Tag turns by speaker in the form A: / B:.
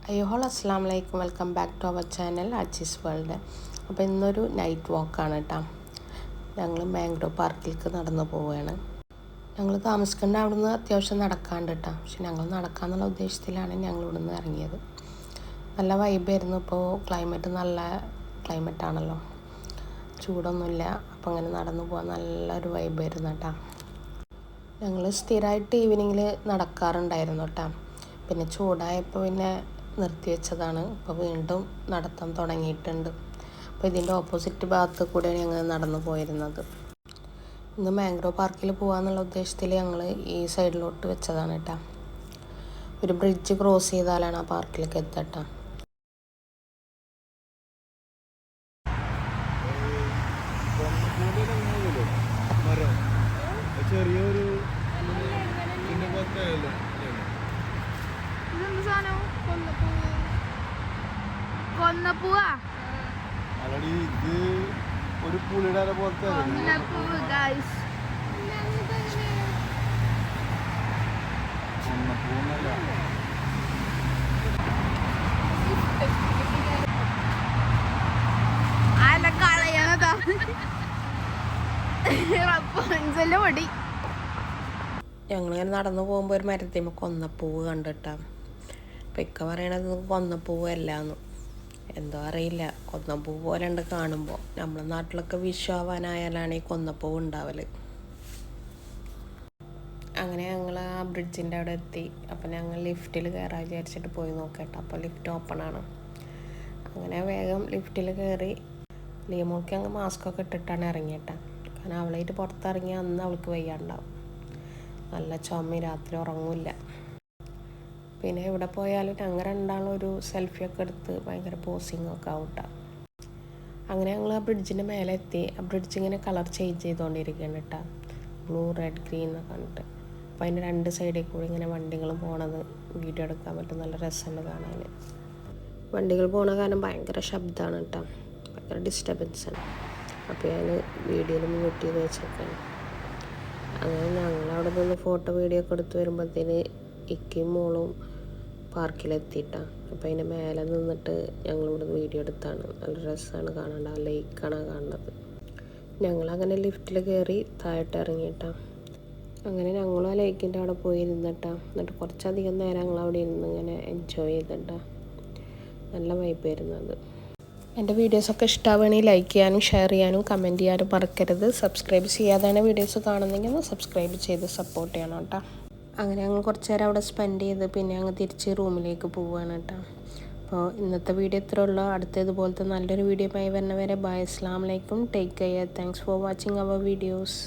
A: അയ്യോഹോൾ അസ്സാം വലൈക്കും, welcome back to our channel അച്ചീസ് വേൾഡ്. അപ്പോൾ ഇന്നൊരു നൈറ്റ് വാക്കാണ് കേട്ടോ. ഞങ്ങൾ മാംഗ്രോ പാർക്കിലേക്ക് നടന്നു പോവുകയാണ്. ഞങ്ങൾ താമസിക്കേണ്ട അവിടെ നിന്ന് അത്യാവശ്യം നടക്കാണ്ട് കേട്ടോ. പക്ഷെ ഞങ്ങൾ നടക്കാമെന്നുള്ള ഉദ്ദേശത്തിലാണ് ഞങ്ങൾ ഇവിടെ നിന്ന് ഇറങ്ങിയത്. നല്ല വൈബായിരുന്നു. ഇപ്പോൾ ക്ലൈമറ്റ് നല്ല ക്ലൈമറ്റാണല്ലോ, ചൂടൊന്നുമില്ല. അപ്പോൾ അങ്ങനെ നടന്നു പോകാൻ നല്ലൊരു വൈബായിരുന്നു കേട്ടോ. ഞങ്ങൾ സ്ഥിരമായിട്ട് ഈവനിങ്ങിൽ നടക്കാറുണ്ടായിരുന്നു കേട്ടോ. പിന്നെ ചൂടായപ്പോൾ പിന്നെ നിർത്തിവെച്ചതാണ്. ഇപ്പോൾ വീണ്ടും നടത്താൻ തുടങ്ങിയിട്ടുണ്ട്. അപ്പോൾ ഇതിൻ്റെ ഓപ്പോസിറ്റ് ഭാഗത്ത് കൂടെയാണ് ഞങ്ങൾ നടന്നു പോയിരുന്നത്. ഇന്ന് മാംഗ്രോ പാർക്കിൽ പോകാമെന്നുള്ള ഉദ്ദേശത്തിൽ ഞങ്ങൾ ഈ സൈഡിലോട്ട് വെച്ചതാണ് കേട്ടോ. ഒരു ബ്രിഡ്ജ് ക്രോസ് ചെയ്താലാണ് ആ പാർക്കിലേക്ക് എത്തട്ടോ.
B: ചെറിയൊരു ഇത് ഒരു പുളിയുടെ പോലത്തെ
A: ഞങ്ങളിങ്ങനെ നടന്നു പോകുമ്പോൾ ഒരു മരത്തിന്മേൽ കൊന്നപ്പൂവ് കണ്ടിട്ടാണ്. അപ്പം ഇക്ക പറയണത് കൊന്നപ്പൂവ് അല്ലാന്ന്. എന്തോ അറിയില്ല, കൊന്നപ്പൂവ് പോലെ ഉണ്ട് കാണുമ്പോൾ. നമ്മളെ നാട്ടിലൊക്കെ വിഷു ആവാനായാലാണ് ഈ കൊന്നപ്പൂവ് ഉണ്ടാവൽ. അങ്ങനെ ഞങ്ങൾ ആ ബ്രിഡ്ജിൻ്റെ അവിടെ എത്തി. അപ്പം ഞങ്ങൾ ലിഫ്റ്റിൽ കയറാൻ വിചാരിച്ചിട്ട് പോയി നോക്കട്ടെ. അപ്പോൾ ലിഫ്റ്റ് ഓപ്പൺ ആണ്. അങ്ങനെ വേഗം ലിഫ്റ്റിൽ കയറി. ലീമോൾക്ക് ഞങ്ങൾ മാസ്കൊക്കെ ഇട്ടിട്ടാണ് ഇറങ്ങിയിട്ടാണ്. കാരണം അവളായിട്ട് പുറത്തിറങ്ങി അന്ന് അവൾക്ക് വയ്യാണ്ടാവും. നല്ല ചുമ, രാത്രി ഉറങ്ങില്ല. പിന്നെ ഇവിടെ പോയാലും ഞങ്ങൾ രണ്ടാളും ഒരു സെൽഫിയൊക്കെ എടുത്ത് ഭയങ്കര പോസിങ്ങൊക്കെ ആവട്ടെ. അങ്ങനെ ഞങ്ങൾ ആ ബ്രിഡ്ജിൻ്റെ മേലെ എത്തി. ആ ബ്രിഡ്ജ് ഇങ്ങനെ കളർ ചേഞ്ച് ചെയ്തുകൊണ്ടിരിക്കുകയാണ് കേട്ടോ. ബ്ലൂ, റെഡ്, ഗ്രീൻ എന്നൊക്കെ കണ്ടിട്ട്. അപ്പോൾ അതിൻ്റെ രണ്ട് സൈഡിൽ കൂടി ഇങ്ങനെ വണ്ടികൾ പോണത് വീഡിയോ എടുക്കാൻ പറ്റും. നല്ല രസമുണ്ട് കാണാൻ. വണ്ടികൾ പോണ കാരണം ഭയങ്കര ശബ്ദമാണ് കേട്ടോ, ഭയങ്കര ഡിസ്റ്റർബൻസാണ്. അപ്പോൾ ഞാൻ വീഡിയോയിൽ മ്യൂട്ട് ചെയ്ത് വെച്ചേക്കാണ്. അങ്ങനെ ഞങ്ങളവിടെ നിന്ന് ഫോട്ടോ വീഡിയോ ഒക്കെ എടുത്ത് വരുമ്പോഴത്തേന് ഇക്കയും മോളും പാർക്കിലെത്തിയിട്ടാണ്. അപ്പോൾ അതിൻ്റെ മേലെ നിന്നിട്ട് ഞങ്ങളിവിടെ വീഡിയോ എടുത്താണ്. നല്ല രസമാണ് കാണേണ്ട. ആ ലേക്കാണ് കാണുന്നത്. ഞങ്ങളങ്ങനെ ലിഫ്റ്റിൽ കയറി താഴോട്ട് ഇറങ്ങിയിട്ടാണ്. അങ്ങനെ ഞങ്ങളും ആ ലേക്കിൻ്റെ അവിടെ പോയി ഇരുന്നിട്ടാണ്. എന്നിട്ട് കുറച്ചധികം നേരം ഞങ്ങളവിടെ ഇരുന്ന് ഇങ്ങനെ എൻജോയ് ചെയ്തിട്ടാണ്. നല്ല വൈബായിരുന്നു അത്. എൻ്റെ വീഡിയോസൊക്കെ ഇഷ്ടമാവുകയാണെങ്കിൽ ലൈക്ക് ചെയ്യാനും ഷെയർ ചെയ്യാനും കമൻറ്റ് ചെയ്യാനും മറക്കരുത്. സബ്സ്ക്രൈബ് ചെയ്യാതെയാണ് വീഡിയോസ് കാണുന്നെങ്കിൽ ഒന്ന് സബ്സ്ക്രൈബ് ചെയ്ത് സപ്പോർട്ട് ചെയ്യണം കേട്ടോ. അങ്ങനെ ഞങ്ങൾ കുറച്ച് നേരം അവിടെ സ്പെൻഡ് ചെയ്ത് പിന്നെ ഞങ്ങൾ തിരിച്ച് റൂമിലേക്ക് പോവുകയാണ് കേട്ടോ. അപ്പോൾ ഇന്നത്തെ വീഡിയോ ഇത്രേ ഉള്ളൂ. അടുത്തതുപോലത്തെ നല്ലൊരു വീഡിയോ ആയി വരുന്നവരെ ബൈ, അസ്സലാമു അലൈക്കും, take care, thanks for watching our videos.